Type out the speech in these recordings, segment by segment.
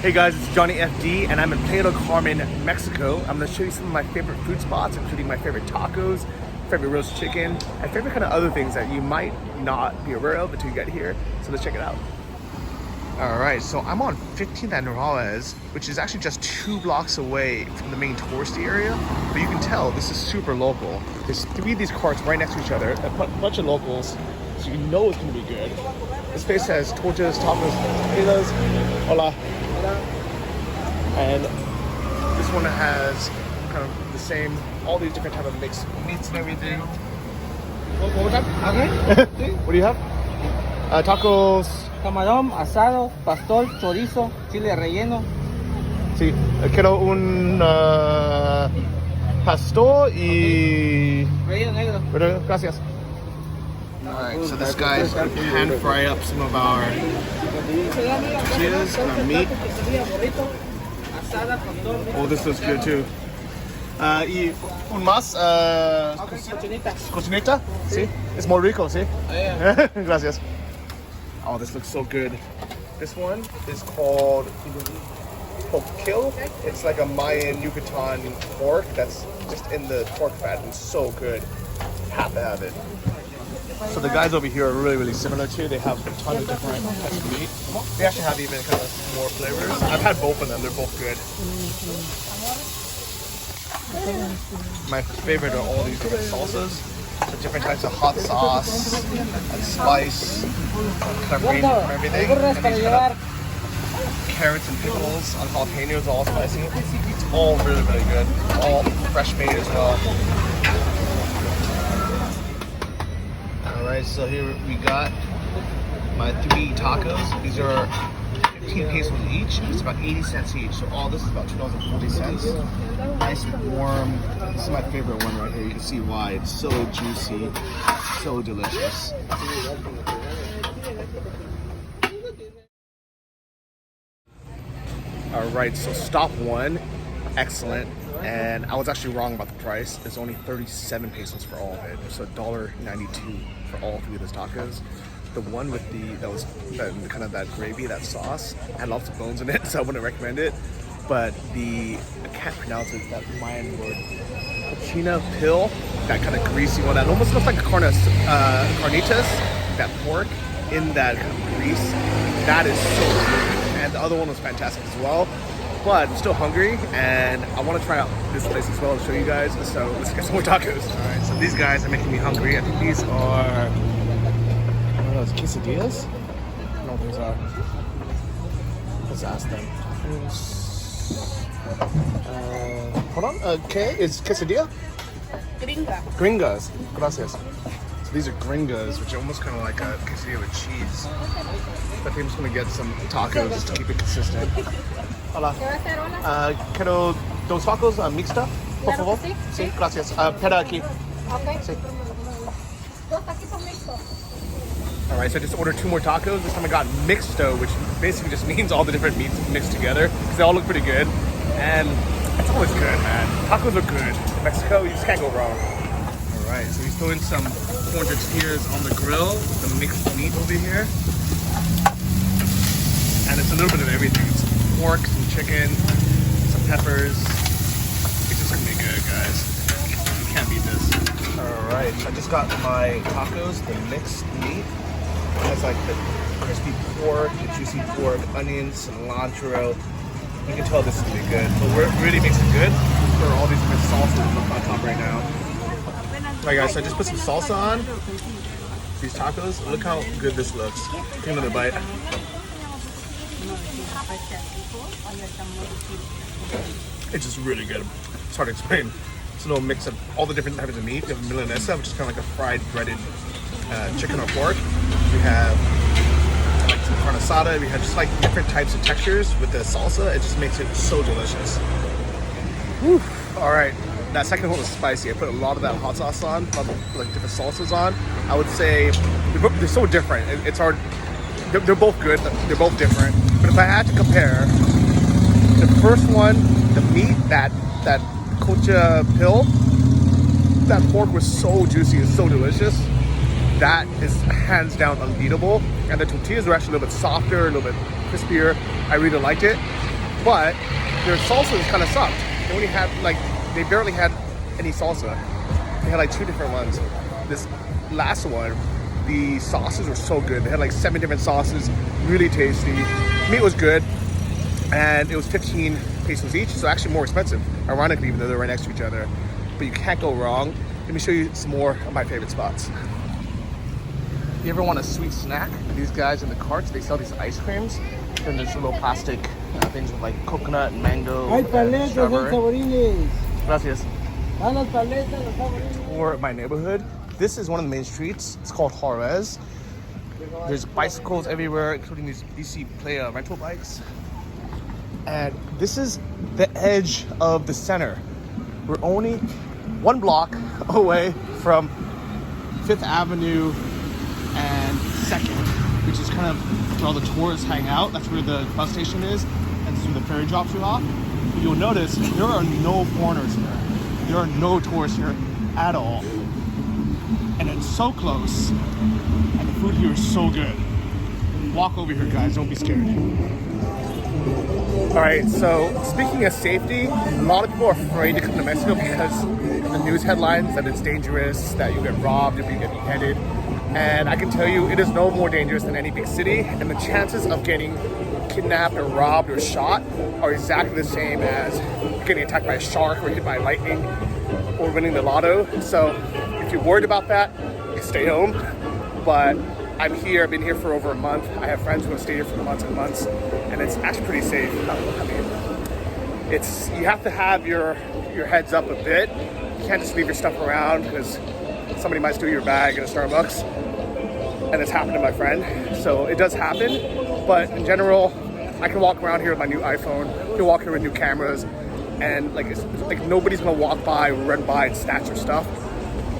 Hey guys, it's Johnny FD and I'm in Playa Del Carmen, Mexico. I'm going to show you some of my favorite food spots, including my favorite tacos, favorite roast chicken, and favorite kind of other things that you might not be aware of until you get here. So let's check it out. Alright, so I'm on 15th and Rurales, which is actually just 2 blocks away from the main touristy area. But you can tell this is super local. There's 3 of these carts right next to each other, a bunch of locals, so you know it's going to be good. This place has tortas, tacos, tortillas. Hola. And this one has kind of the same, all these different type of mixed meats and everything. One more time? Okay. What do you have? Tacos. Camarón, asado, pastor, chorizo, chile relleno. Sí, quiero un pastor y... Relleno negro. Gracias. Alright, so this guy's gonna hand fry up some of our tortillas and our meat. Oh, this looks good too. Y un más, cocineta, sí, es muy rico, sí. Gracias. Oh, this looks so good. This one is called Poquil. It's like a Mayan Yucatan pork that's just in the pork fat. It's so good. Have to have it. So the guys over here are really similar too. They have a ton of different types of meat. They actually have even kind of more flavors. I've had both of them. They're both good. My favorite are all these different salsas. So different types of hot sauce and spice, kind of range from everything. And these kind of carrots and pickles on jalapenos, all spicy. It's all really good. All fresh made as well. Alright, so here we got my 3 tacos. These are 15 pesos each. It's about 80 cents each. So all this is about $2.40. Nice and warm. This is my favorite one right here. You can see why. It's so juicy, so delicious. Alright, so stop 1. Excellent. And I was actually wrong about the price. It's only 37 pesos for all of it. So $1.92 for all 3 of those tacos. The one with kind of that gravy, that sauce, had lots of bones in it, so I wouldn't recommend it. But I can't pronounce it, that Mayan word, cochina pill, that kind of greasy one, that almost looks like carnitas, that pork in that kind of grease. That is so good. And the other one was fantastic as well. But I'm still hungry, and I want to try out this place as well to show you guys. So let's get some more tacos. All right, so these guys are making me hungry. I think these are, quesadillas? No, these are. Let's ask them. Hold on. Okay, is quesadilla? Gringas. Gracias. So these are gringas, which are almost kind of like a quesadilla with cheese. I think I'm just gonna get some tacos just to keep it consistent. Hola. Quiero 2 tacos mixta, por favor. Sí, gracias. Pera aquí. Okay. Sí. 2 taquitos mixtos. Alright, so I just ordered 2 more tacos. This time I got mixto, which basically just means all the different meats mixed together, because they all look pretty good. And it's always good, man. Tacos are good. In Mexico, you just can't go wrong. Alright, so he's throwing some corn tortillas on the grill, the mixed meat over here. And it's a little bit of everything. It's pork, some chicken, some peppers. It's just gonna be good, guys. You can't beat this. Alright, so I just got my tacos, the mixed meat. It has like the crispy pork, the juicy pork, onions, cilantro. You can tell this is gonna be good. But what really makes it good for all these different salsas on top right now. Alright guys, so I just put some salsa on these tacos. Look how good this looks. Take another bite. It's just really good. It's hard to explain. It's a little mix of all the different types of meat. We have milanesa, which is kind of like a fried breaded chicken or pork. We have like some carne asada. We have just like different types of textures with the salsa. It just makes it so delicious. Whew. All right, that second one was spicy. I put a lot of that hot sauce on, a lot of like different salsas on. I would say they're so different. It's hard. They're both good. They're both different. But if I had to compare, the first one, the meat, that cocha pill, that pork was so juicy and so delicious. That is hands down unbeatable. And the tortillas were actually a little bit softer, a little bit crispier. I really liked it. but their salsas kind of sucked. They only had like, they barely had any salsa. They had like 2 different ones. This last one, the sauces were so good. They had like 7 different sauces, really tasty. Meat was good, and it was 15 pesos each, so actually more expensive, ironically, even though they're right next to each other. But you can't go wrong. Let me show you some more of my favorite spots. You ever want a sweet snack? These guys in the carts, they sell these ice creams. Then there's little plastic things with like coconut and mango and strawberry. Gracias. For my neighborhood, this is one of the main streets. It's called Juarez. There's bicycles everywhere, including these BC Playa rental bikes. And this is the edge of the center. We're only 1 block away from 5th Avenue and 2nd, which is kind of where all the tourists hang out. That's where the bus station is, and this is where the ferry drops you off. But you'll notice there are no foreigners here. There are no tourists here at all. And it's so close, and the food here is so good. Walk over here, guys, don't be scared. All right, so speaking of safety, a lot of people are afraid to come to Mexico because of the news headlines that it's dangerous, that you'll get robbed, you'll get beheaded. And I can tell you, it is no more dangerous than any big city, and the chances of getting kidnapped or robbed or shot are exactly the same as getting attacked by a shark or hit by lightning or winning the lotto. So if you're worried about that, stay home. But I'm here, I've been here for over a month. I have friends who have stayed here for months and months, and it's actually pretty safe. I mean, you have to have your heads up a bit. You can't just leave your stuff around because somebody might steal your bag in a Starbucks, and it's happened to my friend. So it does happen, but in general, I can walk around here with my new iPhone. You can walk here with new cameras, and like nobody's gonna walk by or run by and snatch your stuff,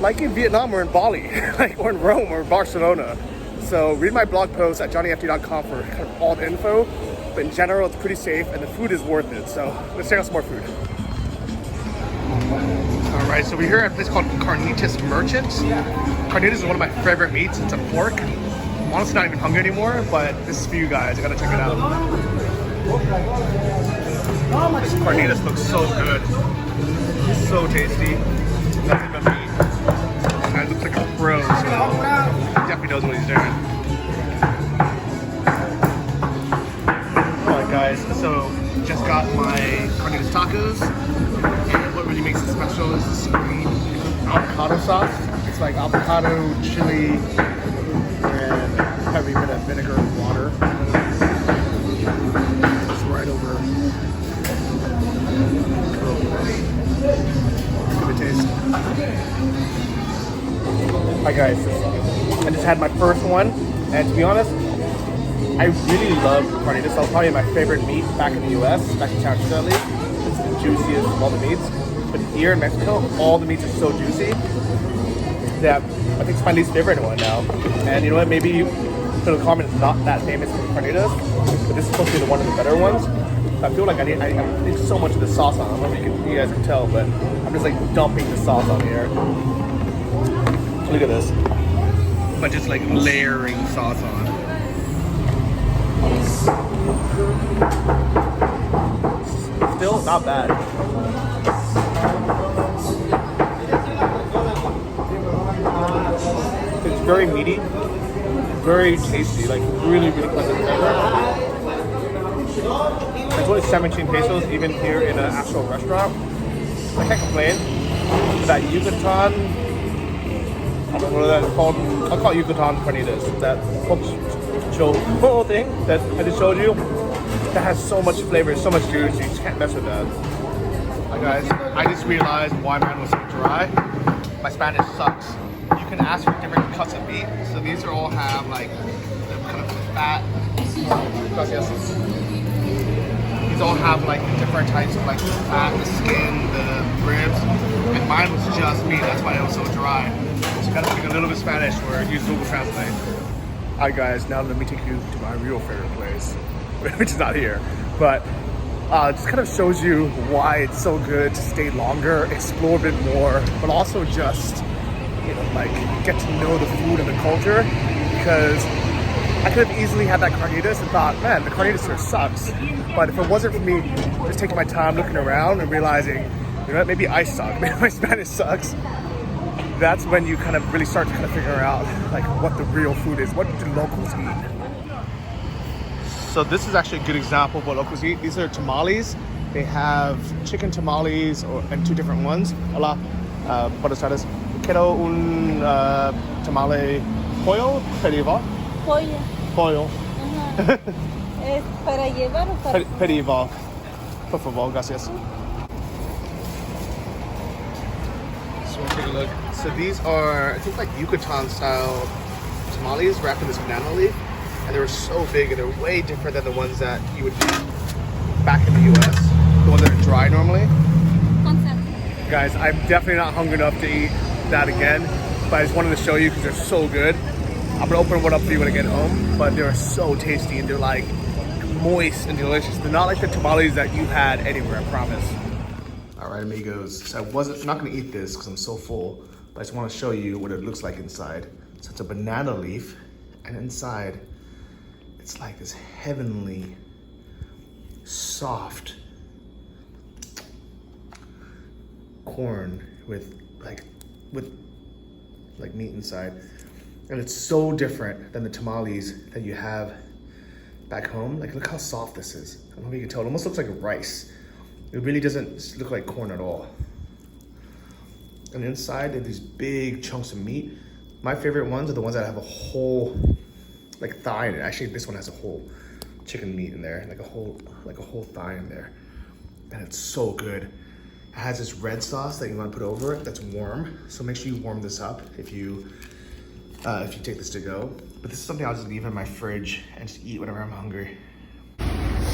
like in Vietnam or in Bali, or in Rome or Barcelona. So read my blog post at johnnyft.com for kind of all the info. But in general, it's pretty safe, and the food is worth it. So let's check out some more food. All right, so we're here at a place called Carnitas Merchants. Carnitas is one of my favorite meats. It's a pork. I'm honestly not even hungry anymore, but this is for you guys. I gotta check it out. This carnitas looks so good. It's so tasty. Nothing but meat. This guy looks like a pro, so he definitely knows what he's doing. Alright guys, so just got my carnitas tacos. And what really makes it special is this green avocado sauce. It's like avocado, chili, and heavy bit of vinegar and water. Just right over. Give it a taste. Hi guys, I just had my first one, and to be honest, I really love carnitas. That's probably my favorite meat back in the US, back in San Francisco at least. It's the juiciest of all the meats. But here in Mexico, all the meats are so juicy that I think it's my least favorite one now. And you know what, maybe the comment is not that famous for carnitas, but this is supposed to be one of the better ones. I feel like I need so much of the sauce on. I don't know if you guys can tell, but I'm just like dumping the sauce on here. So look at this. But just like layering sauce on. Still not bad. It's very meaty, very tasty, like really, really pleasant flavor. It's only 17 pesos even here in an actual restaurant. I can't complain. That Yucatan, I don't know what that's called. I'll call it Yucatan carnitas. That whole thing that I just showed you, that has so much flavor, so much juice, you just can't mess with that. Hi guys, I just realized why mine was so dry. My Spanish sucks. You can ask for different cuts of meat. So these all have like the kind of fat. Gracias. These all have like different types of like the fat, the skin, the ribs. And mine was just meat, that's why it was so dry. So you gotta speak a little bit Spanish or use Google Translate. Alright guys, now let me take you to my real favorite place, which is not here. But just kind of shows you why it's so good to stay longer, explore a bit more, but also just, you know, like get to know the food and the culture, because I could have easily had that carnitas and thought, man, the carnitas here sucks. But if it wasn't for me just taking my time looking around and realizing, you know what, maybe I suck, maybe my Spanish sucks, that's when you kind of really start to kind of figure out like what the real food is. What do locals eat? So this is actually a good example of what locals eat. These are tamales. They have chicken tamales and two different ones. Hola, buenas tardes. Quiero un tamale pollo, pediva. Pollo. Pollo. Ajá. ¿Es para llevar o para...? Pediva. Por favor, gracias. So we'll take a look. So these are, I think, like Yucatan style tamales wrapped in this banana leaf. And they're so big and they're way different than the ones that you would eat back in the US. The ones that are dry normally. Guys, I'm definitely not hungry enough to eat that again. But I just wanted to show you because they're so good. I'm gonna open one up for you when I get home. But they're so tasty and they're like moist and delicious. They're not like the tamales that you had anywhere, I promise. All right, amigos. So I'm not gonna eat this because I'm so full. But I just want to show you what it looks like inside. So it's a banana leaf, and inside it's like this heavenly, soft corn with meat inside. And it's so different than the tamales that you have back home. Like, look how soft this is. I don't know if you can tell. It almost looks like rice. It really doesn't look like corn at all. And inside, they have these big chunks of meat. My favorite ones are the ones that have a whole, like, thigh in it. Actually, this one has a whole chicken meat in there, like a whole thigh in there. And it's so good. It has this red sauce that you want to put over it that's warm. So make sure you warm this up if you take this to go. But this is something I'll just leave in my fridge and just eat whenever I'm hungry.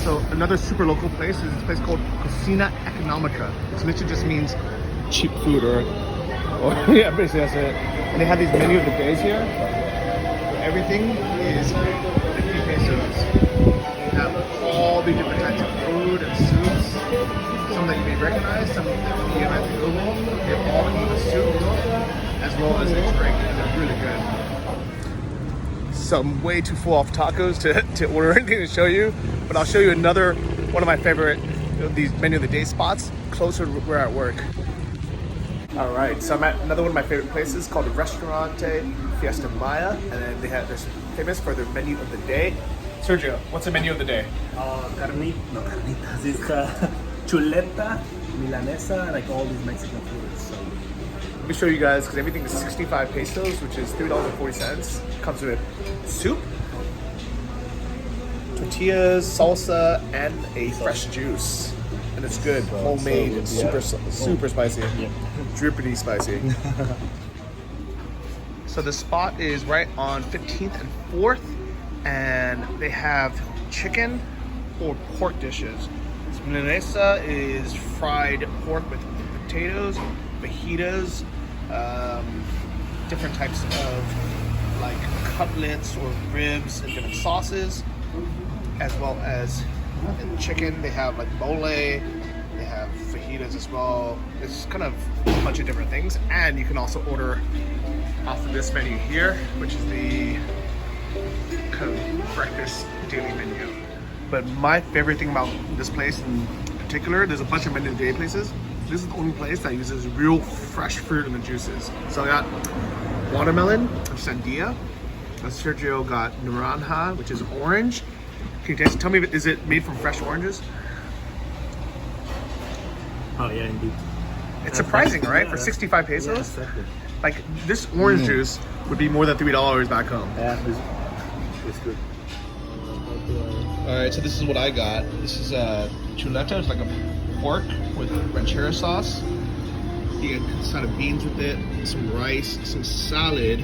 So another super local place is this place called Cocina Economica. It literally just means cheap food or yeah, basically that's it. And they have these menu of the days here. Everything is 50 pesos. You have all the different types of food and soups. Some that you may recognize, some that you have to Google. They all eat the soup as well as the drink, and they're really good. So I'm way too full off tacos to order anything to show you, but I'll show you another one of my favorite these menu of the day spots closer to where I work. All right, so I'm at another one of my favorite places called Restaurante Fiesta Maya, and then they're famous for their menu of the day. Sergio, what's the menu of the day? Carnitas. It's chuleta, milanesa, like all these Mexican foods. So. Let me show you guys, because everything is 65 pesos, which is $3.40. Comes with soup, tortillas, salsa, and a fresh juice. And it's good, homemade, and super spicy, drippity spicy. So the spot is right on 15th and 4th, and they have chicken or pork dishes. So milanesa is fried pork with potatoes, fajitas, different types of like cutlets or ribs and different sauces, as well as in chicken. They have like mole, they have fajitas as well. It's kind of a bunch of different things, and you can also order off of this menu here, which is the kind of breakfast daily menu. But my favorite thing about this place in particular, there's a bunch of menu of the day places. This is the only place that uses real fresh fruit in the juices. So I got watermelon, which is sandia. Sergio got naranja, which is orange. Can you tell me, is it made from fresh oranges? Oh yeah, indeed. It's surprising, right? For 65 pesos? Yeah, exactly. Like, this orange juice would be more than $3 back home. Yeah, it's good. Alright, so this is what I got. This is chuleta. It's like a pork with ranchera sauce. You get a side of beans with it, some rice, some salad.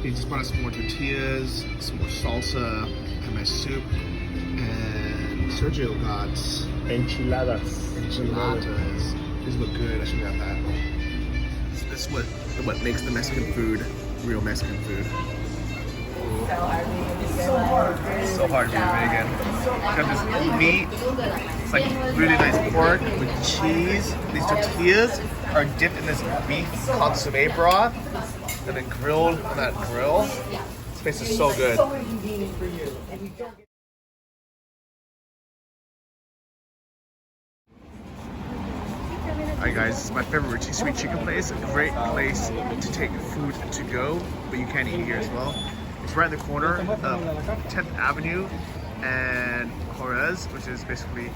He just brought us some more tortillas, some more salsa, and my soup. And Sergio got Enchiladas. enchiladas. These look good. I should have that. So this is what makes the Mexican food real Mexican food. So hard to be vegan. Got this meat. It's like really nice pork with cheese. These tortillas are dipped in this beef consomme broth and then grilled on that grill. This place is so good. Alright guys, this is my favorite rotisserie chicken place. A great place to take food to go, but you can eat here as well. It's right in the corner of 10th Avenue and Juarez, which is basically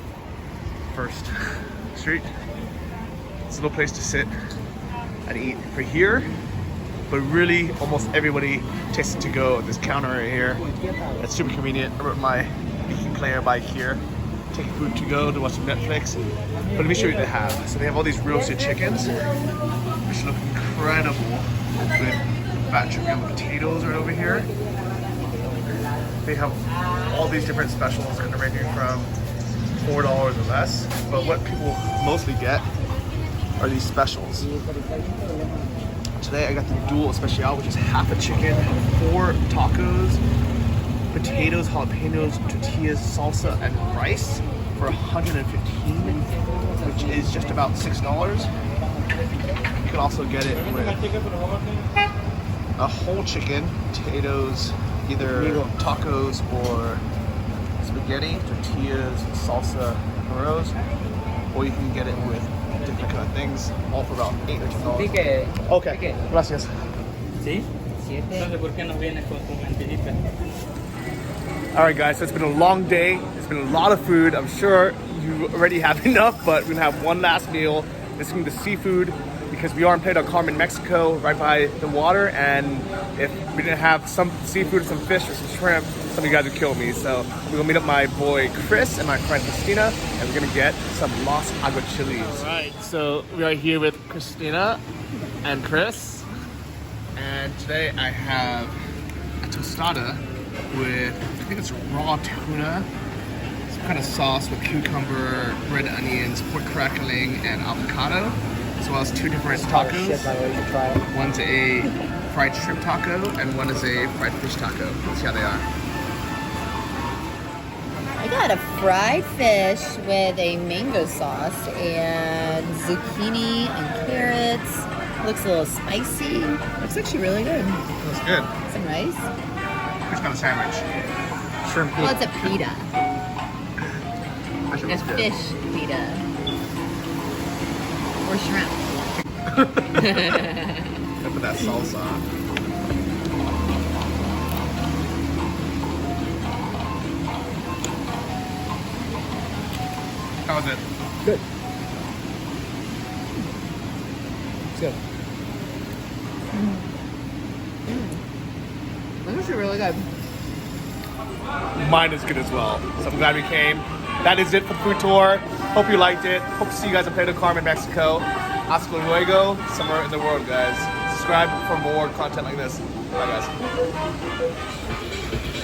First Street. It's a little place to sit and eat for here, but really almost everybody takes it to go. This counter right here, it's super convenient. I brought my player bike here, take food to go to watch some Netflix. But let me show you what they have. So they have all these roasted chickens, which look incredible, with fat chicken potatoes right over here. They have all these different specials, kind of ranging from $4 or less. But what people mostly get are these specials. Today I got the dual especial, which is half a chicken, 4 tacos, potatoes, jalapenos, tortillas, salsa, and rice for $115, which is just about $6. You can also get it with a whole chicken, potatoes, either tacos or spaghetti, tortillas, salsa, arroz, or you can get it with different kind of things, all for about $8 or $10. Okay, gracias. ¿Sí? Entonces, ¿por qué no vienes con tu mentirita? Alright guys, so it's been a long day. It's been a lot of food. I'm sure you already have enough, but we're gonna have one last meal. This is gonna be the seafood because we are in Playa del Carmen, Mexico, right by the water, and if we didn't have some seafood, some fish, or some shrimp, some of you guys would kill me. So we're gonna meet up my boy Chris and my friend Christina, and we're gonna get some Los Aguachiles. Alright, so we are here with Christina and Chris, and today I have a tostada with, I think it's raw tuna, some kind of sauce with cucumber, red onions, pork crackling, and avocado, as well as 2 different tacos. One's a fried shrimp taco, and one is a fried fish taco. Let's see how they are. I got a fried fish with a mango sauce and zucchini and carrots. Looks a little spicy. Looks actually really good. Looks good. Some rice. Which kind of sandwich? Shrimp Well, it's a pita. Fish A looks good. fish pita. Or shrimp. Gotta put that salsa on. How was it? Good. It's good. That's actually really good. Mine is good as well. So I'm glad we came. That is it for the food tour. Hope you liked it. Hope to see you guys in Playa del Carmen, Mexico. Hasta luego, somewhere in the world, guys. Subscribe for more content like this. Bye, guys.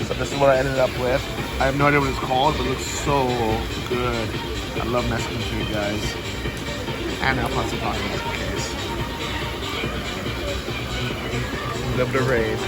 So this is what I ended up with. I have no idea what it's called, but it looks so good. I love Mexican food, guys. And I'll put some tacos in case. Live the rave.